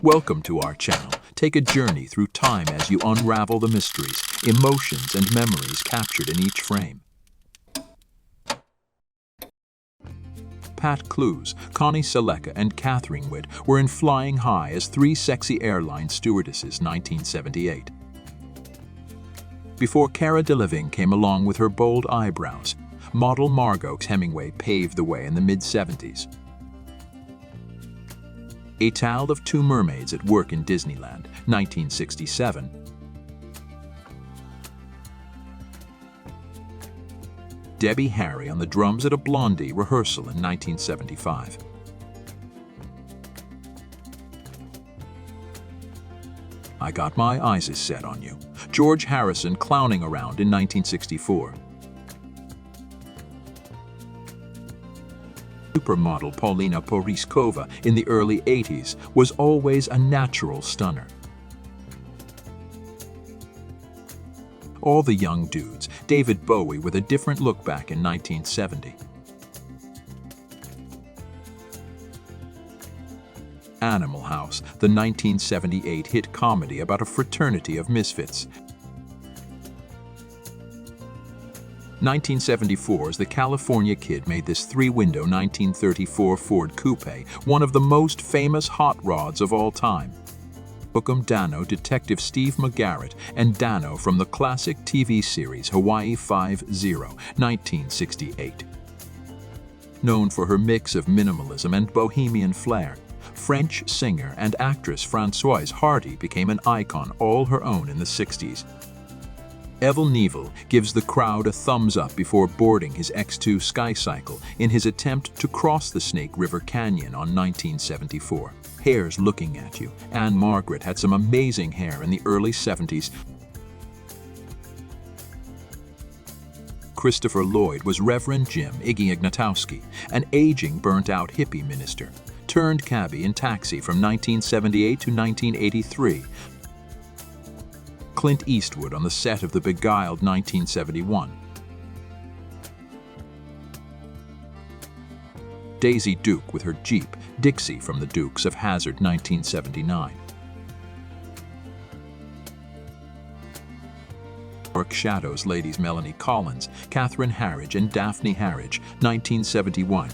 Welcome to our channel. Take a journey through time as you unravel the mysteries, emotions, and memories captured in each frame. Pat Clues, Connie Sellecca, and Catherine Witt were in Flying High as three sexy airline stewardesses, 1978. Before Cara Delevingne came along with her bold eyebrows, model Margot Hemingway paved the way in the mid-70s. A Tale of Two Mermaids at Work in Disneyland, 1967. Debbie Harry on the drums at a Blondie rehearsal in 1975. I Got My Eyes Set on You, George Harrison clowning around in 1964. Supermodel Paulina Poriskova in the early 80s was always a natural stunner. All the Young Dudes, David Bowie with a different look back in 1970. Animal House, the 1978 hit comedy about a fraternity of misfits. 1974's The California Kid made this three-window 1934 Ford Coupe one of the most famous hot rods of all time. Bookham Dano Detective Steve McGarrett and Dano from the classic TV series Hawaii Five-0, 1968. Known for her mix of minimalism and bohemian flair, French singer and actress Françoise Hardy became an icon all her own in the 60s. Evel Knievel gives the crowd a thumbs up before boarding his X2 Skycycle in his attempt to cross the Snake River Canyon on 1974. Hair's Looking at You. Anne Margaret had some amazing hair in the early 70s. Christopher Lloyd was Reverend Jim Iggy Ignatowski, an aging burnt-out hippie minister, turned cabbie in Taxi from 1978 to 1983. Clint Eastwood on the set of The Beguiled, 1971. Daisy Duke with her Jeep, Dixie from The Dukes of Hazzard, 1979. Dark Shadows ladies Melanie Collins, Catherine Harridge, and Daphne Harridge, 1971.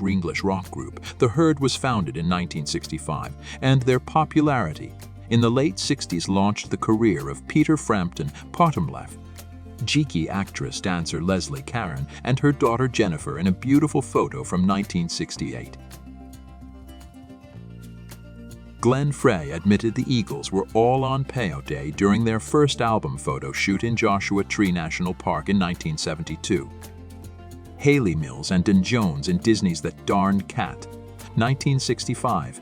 English rock group, The Herd was founded in 1965, and their popularity in the late 60s launched the career of Peter Frampton Pottomlaff, geeky actress dancer Leslie Caron, and her daughter Jennifer in a beautiful photo from 1968. Glenn Frey admitted the Eagles were all on peyote day during their first album photo shoot in Joshua Tree National Park in 1972. Haley Mills and Dan Jones in Disney's That Darned Cat, 1965.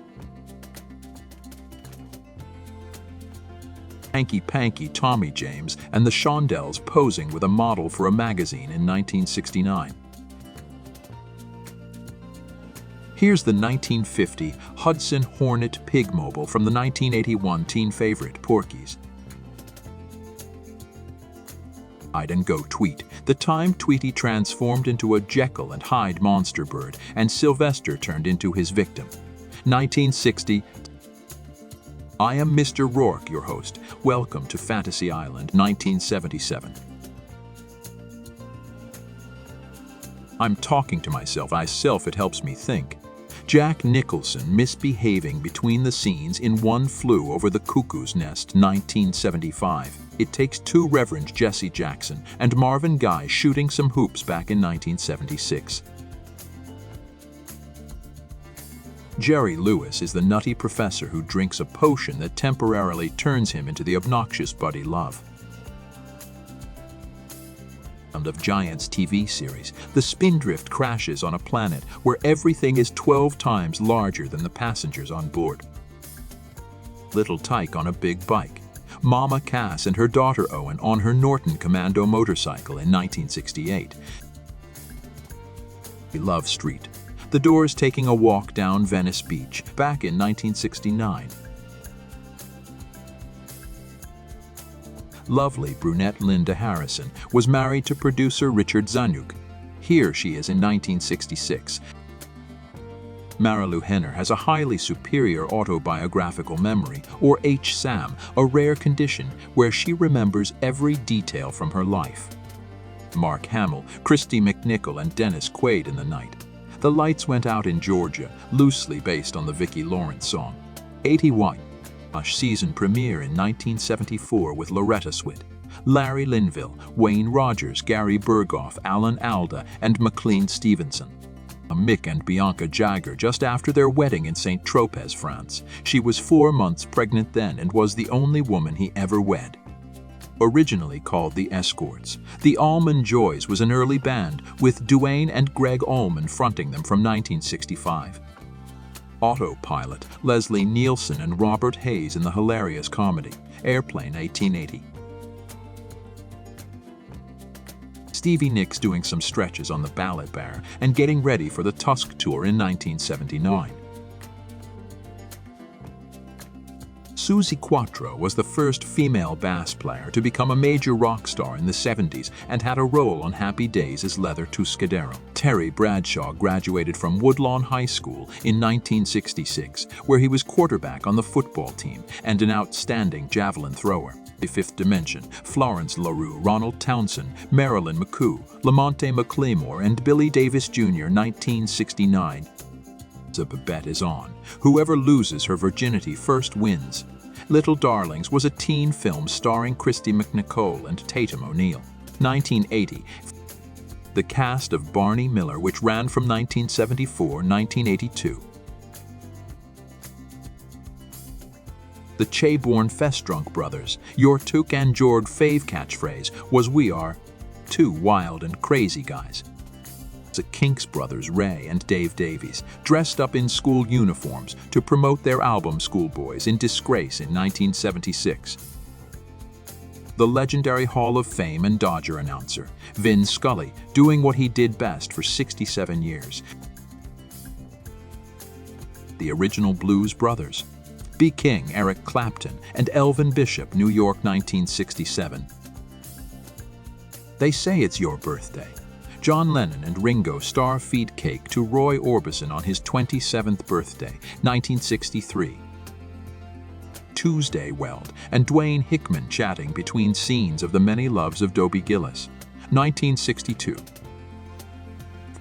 Hanky Panky Tommy James and the Shondells posing with a model for a magazine in 1969. Here's the 1950 Hudson Hornet Pigmobile from the 1981 teen favorite Porky's. Hide and Go Tweet. The time Tweety transformed into a Jekyll and Hyde monster bird, and Sylvester turned into his victim. 1960. I Am Mr. Rourke, your host. Welcome to Fantasy Island, 1977. I'm talking to myself. It helps me think. Jack Nicholson misbehaving between the scenes in One Flew Over the Cuckoo's Nest, 1975. It takes two Reverend Jesse Jackson and Marvin Gaye shooting some hoops back in 1976. Jerry Lewis is the nutty professor who drinks a potion that temporarily turns him into the obnoxious Buddy Love. Of Giants TV series, the Spindrift crashes on a planet where everything is 12 times larger than the passengers on board. Little Tyke on a big bike. Mama Cass and her daughter Owen on her Norton Commando motorcycle in 1968. Love Street. The Doors taking a walk down Venice Beach back in 1969. Lovely brunette Linda Harrison was married to producer Richard Zanuck. Here she is in 1966. Marilu Henner has a highly superior autobiographical memory, or HSAM, a rare condition where she remembers every detail from her life. Mark Hamill, Christy McNichol, and Dennis Quaid in the night. The Lights Went Out in Georgia, loosely based on the Vicki Lawrence song. 81. Season premiere in 1974 with Loretta Swit, Larry Linville, Wayne Rogers, Gary Berghoff, Alan Alda, and McLean Stevenson. Mick and Bianca Jagger just after their wedding in St. Tropez, France. She was 4 months pregnant then and was the only woman he ever wed. Originally called the Escorts, the Almond Joys was an early band with Duane and Greg Allman fronting them from 1965. Autopilot, Leslie Nielsen and Robert Hayes in the hilarious comedy Airplane 1880. Stevie Nicks doing some stretches on the Ballet Bear and getting ready for the Tusk Tour in 1979. Suzi Quatro was the first female bass player to become a major rock star in the 70s and had a role on Happy Days as Leather Tuscadero. Terry Bradshaw graduated from Woodlawn High School in 1966, where he was quarterback on the football team and an outstanding javelin thrower. The Fifth Dimension, Florence LaRue, Ronald Townsend, Marilyn McCoo, Lamonte McLemore, and Billy Davis Jr. 1969. The bet is on. Whoever loses her virginity first wins. Little Darlings was a teen film starring Christy McNichol and Tatum O'Neal. 1980. The cast of Barney Miller, which ran from 1974-1982. The Cheyborn Festdrunk brothers. Your Took and Jord fave catchphrase was "We are two wild and crazy guys." The Kinks brothers Ray and Dave Davies dressed up in school uniforms to promote their album Schoolboys in Disgrace in 1976. The legendary Hall of Fame and Dodger announcer Vin Scully doing what he did best for 67 years. The original Blues Brothers. B. King, Eric Clapton, and Elvin Bishop, New York 1967. They Say It's Your Birthday. John Lennon and Ringo star feed cake to Roy Orbison on his 27th birthday, 1963. Tuesday Weld and Dwayne Hickman chatting between scenes of The Many Loves of Dobie Gillis, 1962.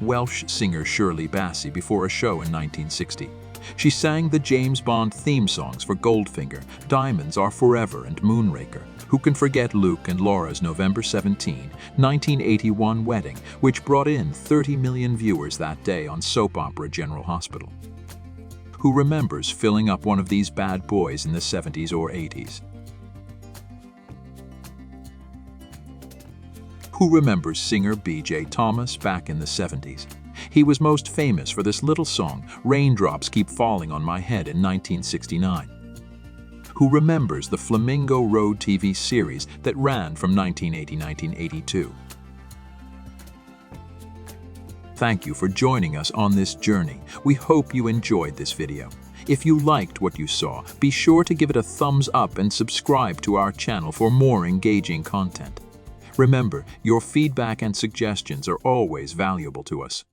Welsh singer Shirley Bassey before a show in 1960. She sang the James Bond theme songs for Goldfinger, Diamonds Are Forever, and Moonraker. Who can forget Luke and Laura's November 17, 1981 wedding, which brought in 30 million viewers that day on soap opera General Hospital? Who remembers filling up one of these bad boys in the 70s or 80s? Who remembers singer B.J. Thomas back in the 70s? He was most famous for this little song, Raindrops Keep Falling on My Head, in 1969. Who remembers the Flamingo Road TV series that ran from 1980-1982? Thank you for joining us on this journey. We hope you enjoyed this video. If you liked what you saw, be sure to give it a thumbs up and subscribe to our channel for more engaging content. Remember, your feedback and suggestions are always valuable to us.